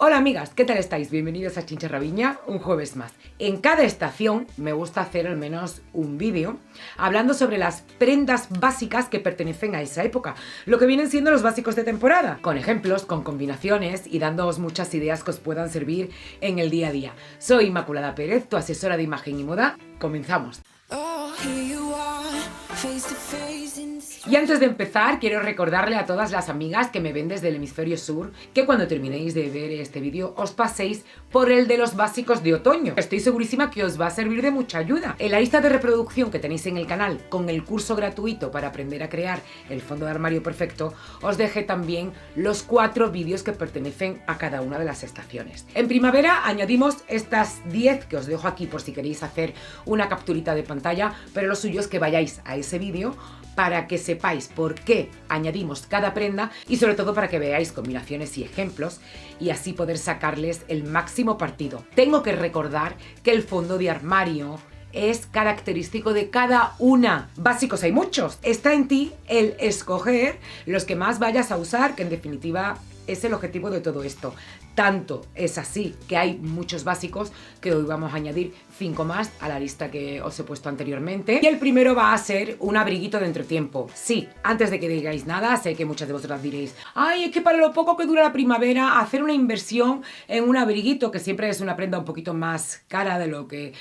Hola amigas, ¿qué tal estáis? Bienvenidos a Chinchorra Viña, un jueves más. En cada estación me gusta hacer al menos un vídeo hablando sobre las prendas básicas que pertenecen a esa época, lo que vienen siendo los básicos de temporada, con ejemplos, con combinaciones y dándoos muchas ideas que os puedan servir en el día a día. Soy Inmaculada Pérez, tu asesora de imagen y moda. Comenzamos. Y antes de empezar, quiero recordarle a todas las amigas que me ven desde el hemisferio sur que cuando terminéis de ver este vídeo os paséis por el de los básicos de otoño. Estoy segurísima que os va a servir de mucha ayuda. En la lista de reproducción que tenéis en el canal con el curso gratuito para aprender a crear el fondo de armario perfecto, os dejé también los 4 vídeos que pertenecen a cada una de las estaciones. En primavera añadimos estas 10 que os dejo aquí por si queréis hacer una capturita de pantalla, pero lo suyo es que vayáis a ese vídeo para que sepáis por qué añadimos cada prenda y sobre todo para que veáis combinaciones y ejemplos y así poder sacarles el máximo partido. Tengo que recordar que el fondo de armario es característico de cada una. Básicos hay muchos. Está en ti el escoger los que más vayas a usar, que en definitiva es el objetivo de todo esto. Tanto es así que hay muchos básicos que hoy vamos a añadir 5 más a la lista que os he puesto anteriormente. Y el primero va a ser un abriguito de entretiempo. Sí, antes de que digáis nada, sé que muchas de vosotras diréis: ay, es que para lo poco que dura la primavera, hacer una inversión en un abriguito, que siempre es una prenda un poquito más cara de lo que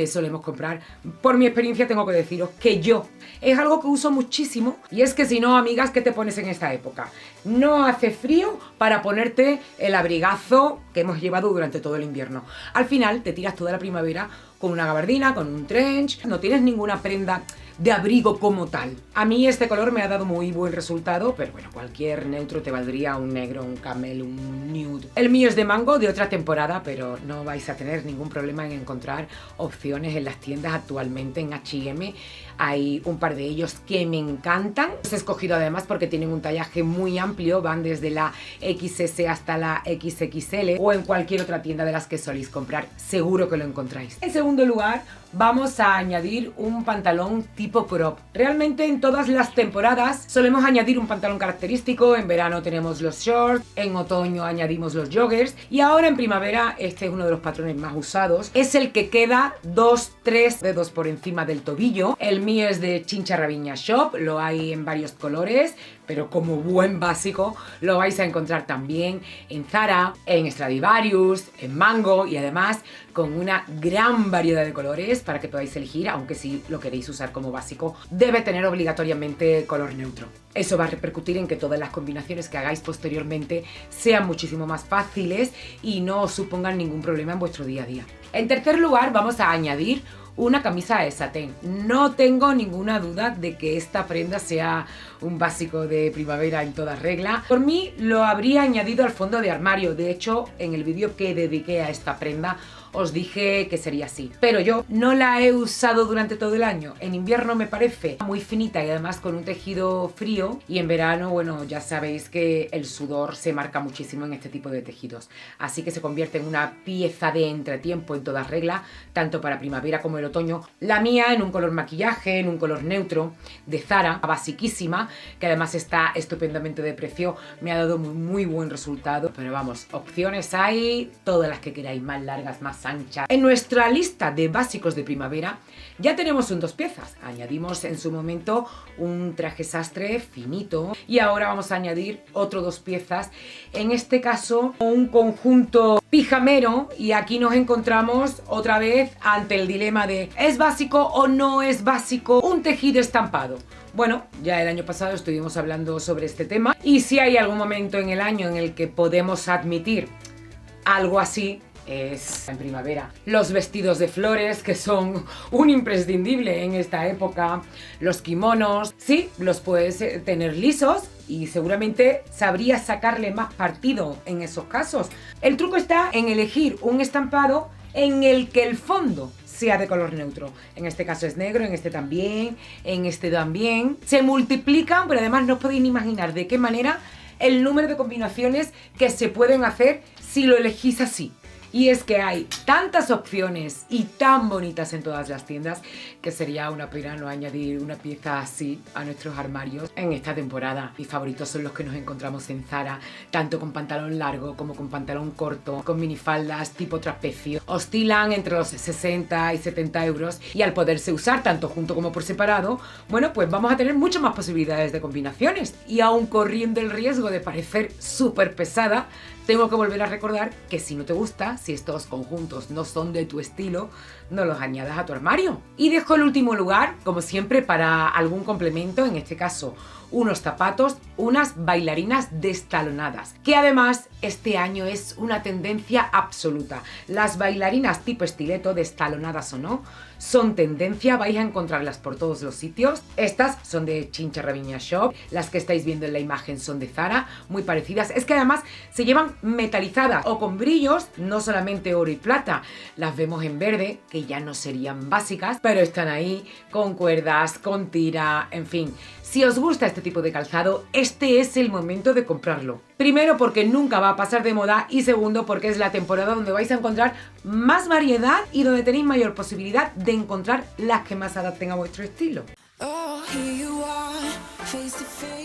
solemos comprar. Por mi experiencia tengo que deciros que yo es algo que uso muchísimo, y es que si no, amigas, ¿qué te pones en esta época? No hace frío para ponerte el abrigazo que hemos llevado durante todo el invierno. Al final te tiras toda la primavera con una gabardina, con un trench, no tienes ninguna prenda de abrigo como tal. A mí este color me ha dado muy buen resultado, pero bueno, cualquier neutro te valdría, un negro, un camel, un nude. El mío es de mango, de otra temporada, pero no vais a tener ningún problema en encontrar opciones en las tiendas actualmente en H&M. Hay un par de ellos que me encantan. Los he escogido además porque tienen un tallaje muy amplio, van desde la XS hasta la XXL o en cualquier otra tienda de las que soléis comprar, seguro que lo encontráis. En segundo lugar, vamos a añadir un pantalón tipo crop. Realmente en todas las temporadas solemos añadir un pantalón característico. En verano tenemos los shorts, en otoño añadimos los joggers y ahora en primavera este es uno de los patrones más usados. Es el que queda 2-3 dedos por encima del tobillo. El mío es de Chinchorra Viña Shop, lo hay en varios colores, pero como buen básico lo vais a encontrar también en Zara, en Stradivarius, en Mango y además con una gran variedad de colores para que podáis elegir, aunque si lo queréis usar como básico debe tener obligatoriamente color neutro. Eso va a repercutir en que todas las combinaciones que hagáis posteriormente sean muchísimo más fáciles y no os supongan ningún problema en vuestro día a día. En tercer lugar, vamos a añadir una camisa de satén. No tengo ninguna duda de que esta prenda sea un básico de primavera en toda regla. Por mí lo habría añadido al fondo de armario. De hecho, en el vídeo que dediqué a esta prenda os dije que sería así, pero yo no la he usado durante todo el año. En invierno me parece muy finita y además con un tejido frío, y en verano, bueno, ya sabéis que el sudor se marca muchísimo en este tipo de tejidos, así que se convierte en una pieza de entretiempo en toda regla, tanto para primavera como el otoño. La mía en un color maquillaje, en un color neutro, de Zara, basiquísima, que además está estupendamente de precio, me ha dado muy buen resultado, pero vamos, opciones hay, todas las que queráis, más largas, más ancha. En nuestra lista de básicos de primavera ya tenemos un 2 piezas. Añadimos en su momento un traje sastre finito y ahora vamos a añadir otro 2 piezas, en este caso un conjunto pijamero, y aquí nos encontramos otra vez ante el dilema de ¿es básico o no es básico un tejido estampado? Bueno, ya el año pasado estuvimos hablando sobre este tema y si hay algún momento en el año en el que podemos admitir algo así, es en primavera. Los vestidos de flores, que son un imprescindible en esta época, los kimonos, sí, los puedes tener lisos y seguramente sabrías sacarle más partido en esos casos. El truco está en elegir un estampado en el que el fondo sea de color neutro. En este caso es negro, en este también, en este también. Se multiplican, pero además no os podéis ni imaginar de qué manera el número de combinaciones que se pueden hacer si lo elegís así. Y es que hay tantas opciones y tan bonitas en todas las tiendas que sería una pena no añadir una pieza así a nuestros armarios en esta temporada. Mis favoritos son los que nos encontramos en Zara, tanto con pantalón largo como con pantalón corto, con minifaldas tipo trapecio. Oscilan entre los 60 y 70 euros y al poderse usar tanto junto como por separado, bueno, pues vamos a tener muchas más posibilidades de combinaciones. Y aún corriendo el riesgo de parecer súper pesada, tengo que volver a recordar que si no te gusta, si estos conjuntos no son de tu estilo, no los añadas a tu armario. Y dejo el último lugar, como siempre, para algún complemento, en este caso unos zapatos, unas bailarinas destalonadas, que además este año es una tendencia absoluta. Las bailarinas tipo estileto, destalonadas o no, son tendencia, vais a encontrarlas por todos los sitios. Estas son de Chincha Raviña Shop, las que estáis viendo en la imagen son de Zara, muy parecidas. Es que además se llevan metalizadas o con brillos, no solamente oro y plata. Las vemos en verde, que ya no serían básicas, pero están ahí con cuerdas, con tira, en fin. Si os gusta este tipo de calzado, este es el momento de comprarlo. Primero porque nunca va a pasar de moda y segundo porque es la temporada donde vais a encontrar más variedad y donde tenéis mayor posibilidad de encontrar las que más adapten a vuestro estilo.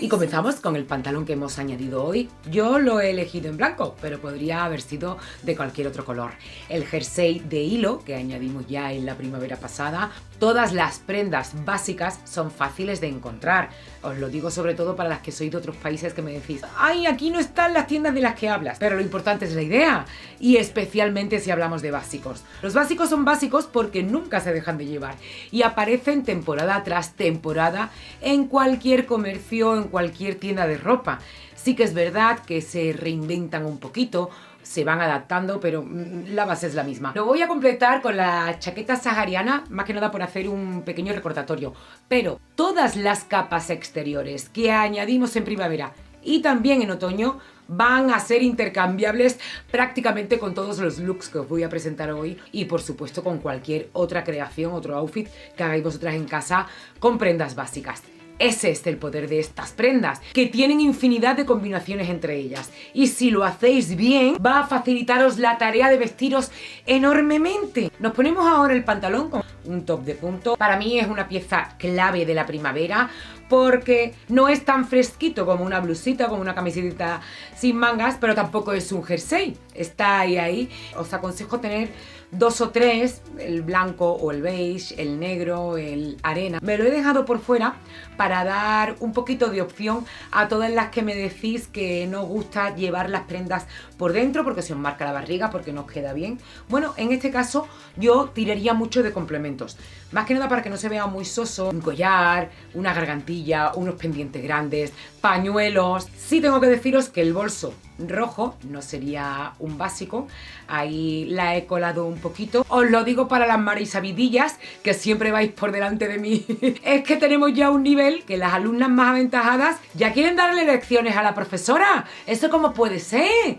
Y comenzamos con el pantalón que hemos añadido hoy. Yo lo he elegido en blanco, pero podría haber sido de cualquier otro color. El jersey de hilo que añadimos ya en la primavera pasada. Todas las prendas básicas son fáciles de encontrar. Os lo digo sobre todo para las que sois de otros países que me decís: ¡ay, aquí no están las tiendas de las que hablas! Pero lo importante es la idea, y especialmente si hablamos de básicos. Los básicos son básicos porque nunca se dejan de llevar y aparecen temporada tras temporada en cualquier comercio, en cualquier tienda de ropa. Sí que es verdad que se reinventan un poquito, se van adaptando, pero la base es la misma. Lo voy a completar con la chaqueta sahariana, más que nada por hacer un pequeño recordatorio. Pero todas las capas exteriores que añadimos en primavera y también en otoño van a ser intercambiables prácticamente con todos los looks que os voy a presentar hoy y por supuesto con cualquier otra creación, otro outfit que hagáis vosotras en casa con prendas básicas. Ese es el poder de estas prendas, que tienen infinidad de combinaciones entre ellas. Y si lo hacéis bien, va a facilitaros la tarea de vestiros enormemente. Nos ponemos ahora el pantalón con un top de punto. Para mí es una pieza clave de la primavera porque no es tan fresquito como una blusita, como una camiseta sin mangas, pero tampoco es un jersey. Está ahí. Os aconsejo tener 2 o 3, el blanco o el beige, el negro, el arena. Me lo he dejado por fuera para dar un poquito de opción a todas las que me decís que no os gusta llevar las prendas por dentro porque se os marca la barriga, porque no os queda bien. Bueno, en este caso yo tiraría mucho de complementos. Más que nada para que no se vea muy soso. Un collar, una gargantilla, unos pendientes grandes, pañuelos. Sí tengo que deciros que el bolso rojo no sería un básico, ahí la he colado un poquito. Os lo digo para las marisabidillas que siempre vais por delante de mí. Es que tenemos ya un nivel que las alumnas más aventajadas ya quieren darle lecciones a la profesora. ¿Eso cómo puede ser?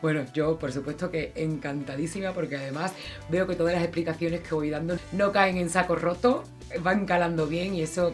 Bueno, yo por supuesto que encantadísima porque además veo que todas las explicaciones que voy dando no caen en saco roto, van calando bien y eso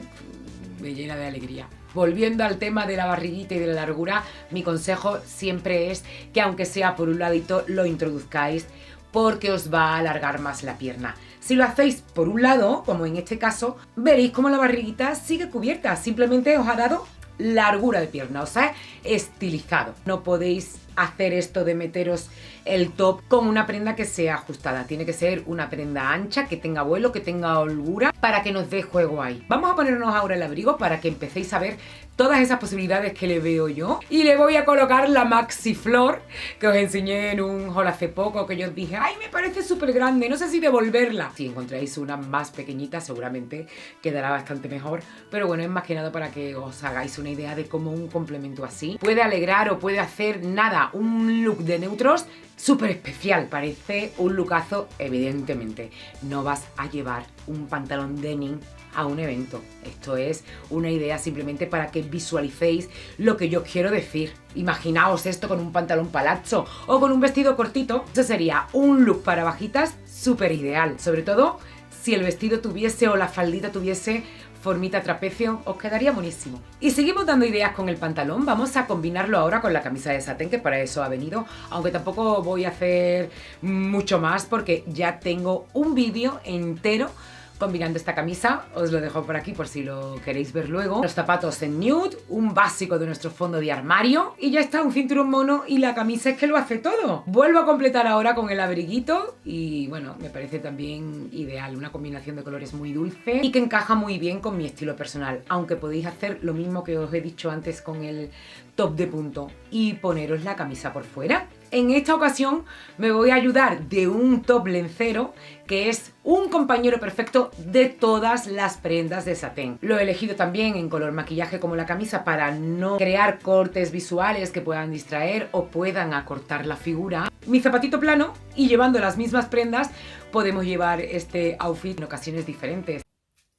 me llena de alegría. Volviendo al tema de la barriguita y de la largura, mi consejo siempre es que aunque sea por un ladito lo introduzcáis porque os va a alargar más la pierna. Si lo hacéis por un lado, como en este caso, veréis cómo la barriguita sigue cubierta, simplemente os ha dado largura de pierna, o sea, estilizado. No podéis hacer esto de meteros el top con una prenda que sea ajustada. Tiene que ser una prenda ancha, que tenga vuelo, que tenga holgura, para que nos dé juego ahí. Vamos a ponernos ahora el abrigo para que empecéis a ver todas esas posibilidades que le veo yo. Y le voy a colocar la Maxi Flor, que os enseñé en un haul hace poco, que yo os dije, ¡ay, me parece súper grande! No sé si devolverla. Si encontráis una más pequeñita, seguramente quedará bastante mejor. Pero bueno, es más que nada para que os hagáis una idea de cómo un complemento así puede alegrar o puede hacer nada, un look de neutros súper especial. Parece un lookazo, evidentemente. No vas a llevar un pantalón denim a un evento. Esto es una idea simplemente para que visualicéis lo que yo quiero decir. Imaginaos esto con un pantalón palazzo o con un vestido cortito. Eso sería un look para bajitas súper ideal. Sobre todo si el vestido tuviese o la faldita tuviese formita trapecio, os quedaría buenísimo. Y seguimos dando ideas con el pantalón. Vamos a combinarlo ahora con la camisa de satén, que para eso ha venido, aunque tampoco voy a hacer mucho más porque ya tengo un vídeo entero combinando esta camisa. Os lo dejo por aquí por si lo queréis ver luego. Los zapatos en nude, un básico de nuestro fondo de armario y ya está, un cinturón mono y la camisa es que lo hace todo. Vuelvo a completar ahora con el abriguito y bueno, me parece también ideal, una combinación de colores muy dulce y que encaja muy bien con mi estilo personal, aunque podéis hacer lo mismo que os he dicho antes con el top de punto y poneros la camisa por fuera. En esta ocasión me voy a ayudar de un top lencero que es un compañero perfecto de todas las prendas de satén. Lo he elegido también en color maquillaje como la camisa para no crear cortes visuales que puedan distraer o puedan acortar la figura. Mi zapatito plano y llevando las mismas prendas podemos llevar este outfit en ocasiones diferentes.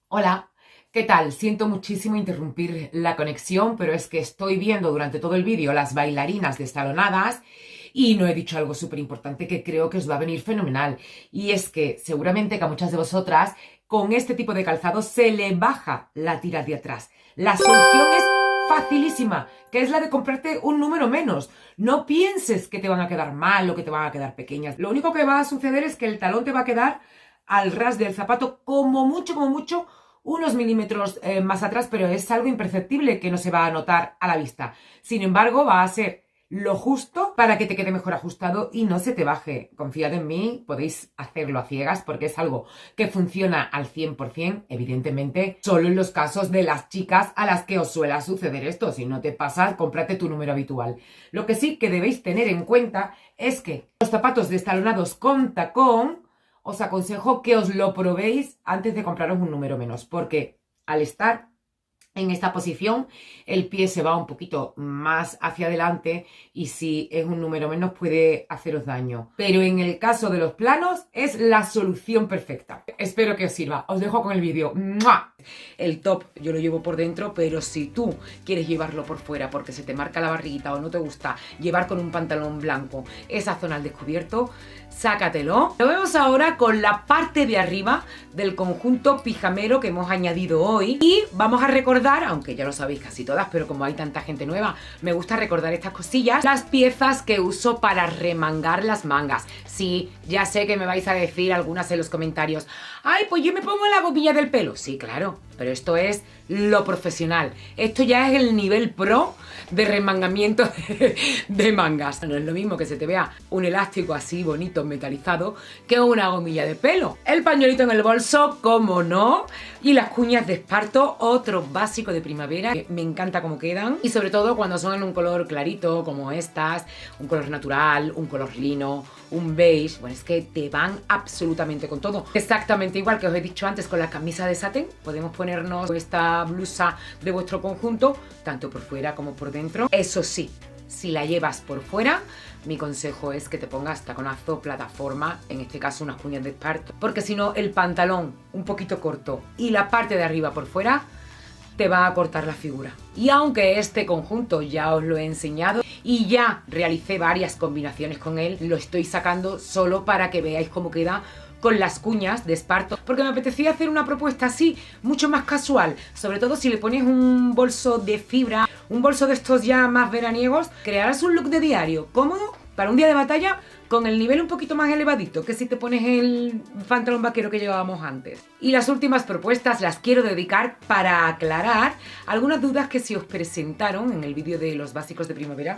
Hola. ¿Qué tal? Siento muchísimo interrumpir la conexión, pero es que estoy viendo durante todo el vídeo las bailarinas destalonadas y no he dicho algo súper importante que creo que os va a venir fenomenal. Y es que seguramente que a muchas de vosotras con este tipo de calzado se le baja la tira de atrás. La solución es facilísima, que es la de comprarte un número menos. No pienses que te van a quedar mal o que te van a quedar pequeñas. Lo único que va a suceder es que el talón te va a quedar al ras del zapato como mucho, unos milímetros más atrás, pero es algo imperceptible que no se va a notar a la vista. Sin embargo, va a ser lo justo para que te quede mejor ajustado y no se te baje. Confiad en mí, podéis hacerlo a ciegas porque es algo que funciona al 100%, evidentemente, solo en los casos de las chicas a las que os suele suceder esto. Si no te pasa, cómprate tu número habitual. Lo que sí que debéis tener en cuenta es que los zapatos destalonados con tacón os aconsejo que os lo probéis antes de compraros un número menos, porque al estar en esta posición el pie se va un poquito más hacia adelante y si es un número menos puede haceros daño. Pero en el caso de los planos es la solución perfecta. Espero que os sirva. Os dejo con el vídeo. ¡Mua! El top yo lo llevo por dentro, pero si tú quieres llevarlo por fuera porque se te marca la barriguita o no te gusta llevar con un pantalón blanco esa zona al descubierto, sácatelo. Lo vemos ahora con la parte de arriba del conjunto pijamero que hemos añadido hoy y vamos a recordar, aunque ya lo sabéis casi todas, pero como hay tanta gente nueva, me gusta recordar estas cosillas, las piezas que uso para remangar las mangas. Sí, ya sé que me vais a decir algunas en los comentarios, ay, pues yo me pongo la gomilla del pelo. Sí, claro, pero esto es lo profesional. Esto ya es el nivel pro de remangamiento de mangas. No es lo mismo que se te vea un elástico así bonito metalizado que una gomilla de pelo. El pañuelito en el bolso, como no, y las cuñas de esparto, otro básico de primavera que me encanta cómo quedan y sobre todo cuando son en un color clarito como estas, un color natural, un color lino, un beige. Bueno, es que te van absolutamente con todo. Exactamente igual que os he dicho antes con la camisa de satén, podemos ponernos esta blusa de vuestro conjunto tanto por fuera como por dentro. Eso sí, si la llevas por fuera, mi consejo es que te pongas taconazo, plataforma, en este caso unas cuñas de esparto, porque si no el pantalón un poquito corto y la parte de arriba por fuera te va a cortar la figura. Y aunque este conjunto ya os lo he enseñado y ya realicé varias combinaciones con él, lo estoy sacando solo para que veáis cómo queda con las cuñas de esparto, porque me apetecía hacer una propuesta así, mucho más casual, sobre todo si le pones un bolso de fibra, un bolso de estos ya más veraniegos, crearás un look de diario, cómodo, para un día de batalla, con el nivel un poquito más elevadito que si te pones el pantalón vaquero que llevábamos antes. Y las últimas propuestas las quiero dedicar para aclarar algunas dudas que se os presentaron en el vídeo de los básicos de primavera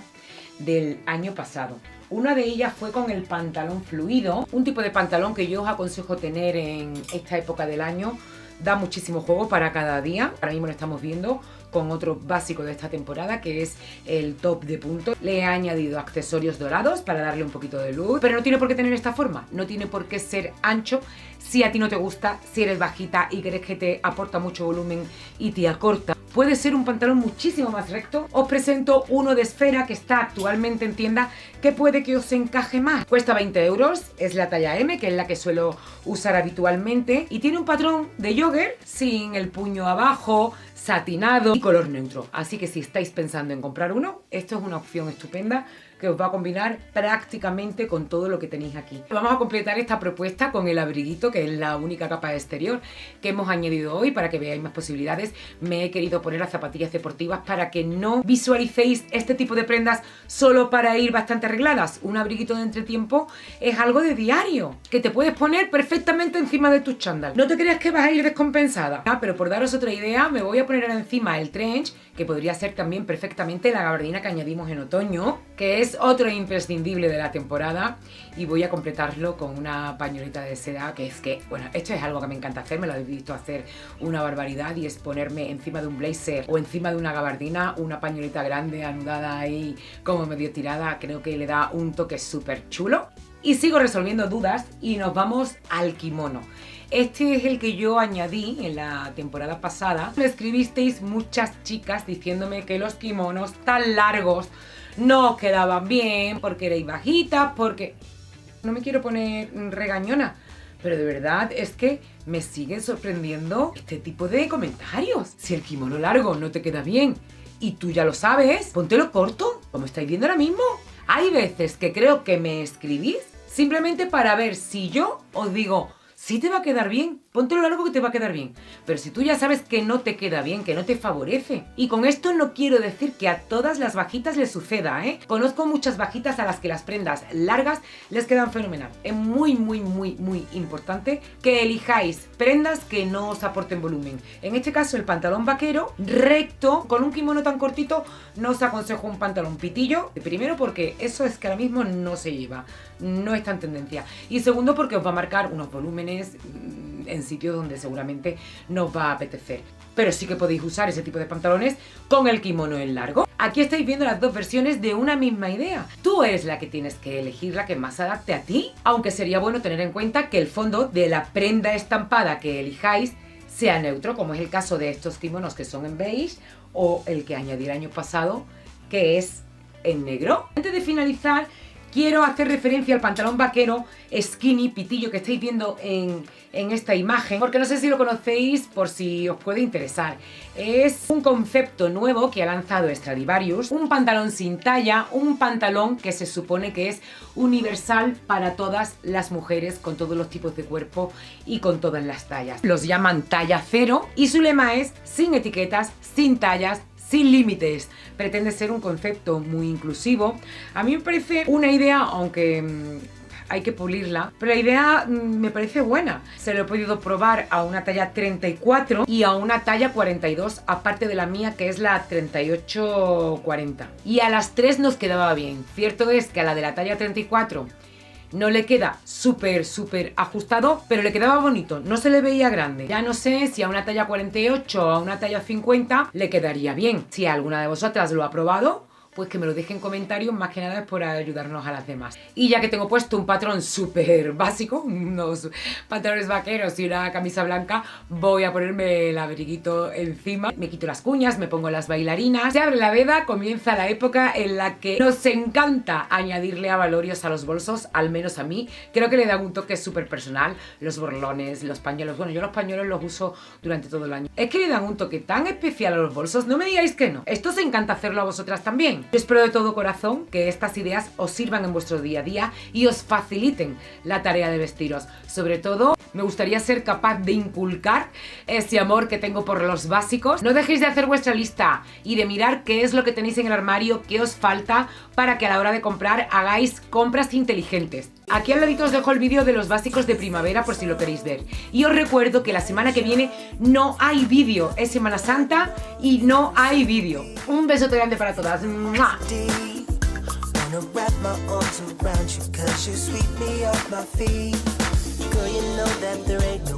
del año pasado. Una de ellas fue con el pantalón fluido, un tipo de pantalón que yo os aconsejo tener en esta época del año. Da muchísimo juego para cada día. Ahora mismo lo estamos viendo con otro básico de esta temporada que es el top de punto. Le he añadido accesorios dorados para darle un poquito de luz, pero no tiene por qué tener esta forma, no tiene por qué ser ancho. Si a ti no te gusta, si eres bajita y crees que te aporta mucho volumen y te acorta, puede ser un pantalón muchísimo más recto. Os presento uno de esfera que está actualmente en tienda que puede que os encaje más. Cuesta 20 euros, es la talla M, que es la que suelo usar habitualmente, y tiene un patrón de jogger sin el puño abajo, satinado y color neutro. Así que si estáis pensando en comprar uno, esto es una opción estupenda que os va a combinar prácticamente con todo lo que tenéis aquí. Vamos a completar esta propuesta con el abriguito, que es la única capa exterior que hemos añadido hoy para que veáis más posibilidades. Me he querido poner las zapatillas deportivas para que no visualicéis este tipo de prendas solo para ir bastante arregladas. Un abriguito de entretiempo es algo de diario, que te puedes poner perfectamente encima de tus chándal. No te creas que vas a ir descompensada. Pero por daros otra idea, me voy a poner encima el trench, que podría ser también perfectamente la gabardina que añadimos en otoño, que es otro imprescindible de la temporada, y voy a completarlo con una pañoleta de seda, que es que, bueno, esto es algo que me encanta hacer, me lo habéis visto hacer una barbaridad, y es ponerme encima de un blazer o encima de una gabardina una pañoleta grande anudada ahí como medio tirada. Creo que le da un toque súper chulo. Y sigo resolviendo dudas y nos vamos al kimono. Este es el que yo añadí en la temporada pasada. Me escribisteis muchas chicas diciéndome que los kimonos tan largos no os quedaban bien, porque erais bajitas, porque... No me quiero poner regañona, pero de verdad es que me siguen sorprendiendo este tipo de comentarios. Si el kimono largo no te queda bien y tú ya lo sabes, póntelo corto, como estáis viendo ahora mismo. Hay veces que creo que me escribís simplemente para ver si yo os digo, sí te va a quedar bien, ponte lo largo que te va a quedar bien. Pero si tú ya sabes que no te queda bien, que no te favorece. Y con esto no quiero decir que a todas las bajitas les suceda, ¿eh? Conozco muchas bajitas a las que las prendas largas les quedan fenomenal. Es muy importante que elijáis prendas que no os aporten volumen. En este caso el pantalón vaquero recto, con un kimono tan cortito, no os aconsejo un pantalón pitillo. Primero porque eso es que ahora mismo no se lleva, no está en tendencia. Y segundo porque os va a marcar unos volúmenes en sitios donde seguramente no os va a apetecer. Pero sí que podéis usar ese tipo de pantalones con el kimono en largo. Aquí estáis viendo las dos versiones de una misma idea. Tú eres la que tienes que elegir la que más adapte a ti, aunque sería bueno tener en cuenta que el fondo de la prenda estampada que elijáis sea neutro, como es el caso de estos kimonos que son en beige, o el que añadí el año pasado, que es en negro. Antes de finalizar, quiero hacer referencia al pantalón vaquero skinny pitillo que estáis viendo en esta imagen, porque no sé si lo conocéis, por si os puede interesar. Es un concepto nuevo que ha lanzado Stradivarius, un pantalón sin talla, un pantalón que se supone que es universal para todas las mujeres, con todos los tipos de cuerpo y con todas las tallas. Los llaman talla cero y su lema es sin etiquetas, sin tallas, sin límites. Pretende ser un concepto muy inclusivo. A mí me parece una idea, aunque hay que pulirla, pero la idea me parece buena. Se lo he podido probar a una talla 34 y a una talla 42, aparte de la mía que es la 38-40. Y a las tres nos quedaba bien. Cierto es que a la de la talla 34 no le queda súper ajustado, pero le quedaba bonito, no se le veía grande. Ya no sé si a una talla 48 o a una talla 50 le quedaría bien. Si alguna de vosotras lo ha probado, pues que me lo deje en comentarios, más que nada es por ayudarnos a las demás. Y ya que tengo puesto un patrón súper básico, unos pantalones vaqueros y una camisa blanca, voy a ponerme el abriguito encima. Me quito las cuñas, me pongo las bailarinas. Se abre la veda, comienza la época en la que nos encanta añadirle abalorios a los bolsos, al menos a mí. Creo que le dan un toque súper personal. Los borlones, los pañuelos. Bueno, yo los pañuelos los uso durante todo el año. Es que le dan un toque tan especial a los bolsos, no me digáis que no. Esto os encanta hacerlo a vosotras también. Yo espero de todo corazón que estas ideas os sirvan en vuestro día a día y os faciliten la tarea de vestiros. Sobre todo, me gustaría ser capaz de inculcar ese amor que tengo por los básicos. No dejéis de hacer vuestra lista y de mirar qué es lo que tenéis en el armario, qué os falta, para que a la hora de comprar hagáis compras inteligentes. Aquí al ladito os dejo el vídeo de los básicos de primavera por si lo queréis ver. Y os recuerdo que la semana que viene no hay vídeo, es Semana Santa y no hay vídeo. Un besote grande para todas. ¡Mua! Wrap my arms around you 'cause you sweep me off my feet. Girl, you know that there ain't no